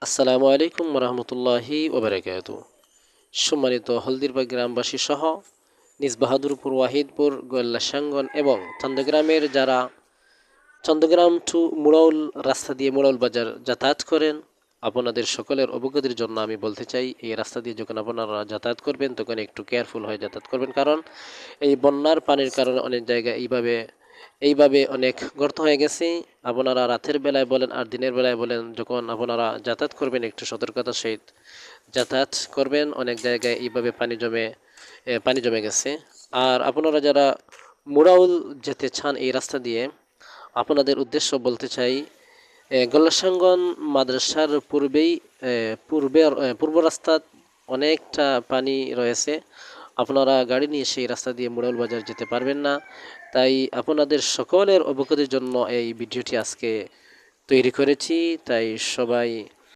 আসসালামু আলাইকুম রহমতুল্লাহি ওবরাকাতু। সম্মানিত হলদিরবাগ গ্রামবাসী সহ নিজ বাহাদুরপুর, ওয়াহিদপুর, গোয়াল্লাসাঙ্গন এবং চন্দ্রগ্রামের যারা চন্দ্রগ্রাম টু মুড়াউল রাস্তা দিয়ে মুড়াউল বাজার যাতায়াত করেন, আপনাদের সকলের অবগতির জন্য আমি বলতে চাই, এই রাস্তা দিয়ে যখন আপনারা যাতায়াত করবেন তখন একটু কেয়ারফুল হয়ে যাতায়াত করবেন। কারণ এই বন্যার পানির কারণে অনেক জায়গায় এইভাবে অনেক গর্ত হয়ে গেছে। আপনারা রাতের বেলায় বলেন আর দিনের বেলায় বলেন, যখন আপনারা যাতায়াত করবেন একটু সতর্কতার সহিত যাতায়াত করবেন। অনেক জায়গায় এইভাবে পানি জমে গেছে। আর আপনারা যারা মুরাউল যেতে চান এই রাস্তা দিয়ে, আপনাদের উদ্দেশ্য বলতে চাই, গল্লাসাঙ্গন মাদ্রাসার পূর্ব রাস্তা অনেকটা পানি রয়েছে। আপনারা গাড়ি নিয়ে সেই রাস্তা দিয়ে মুরাউল বাজার যেতে পারবেন না। তাই আপনাদের সকলের অবগতির জন্য এই ভিডিওটি আজকে তৈরি করেছি। তাই সবাই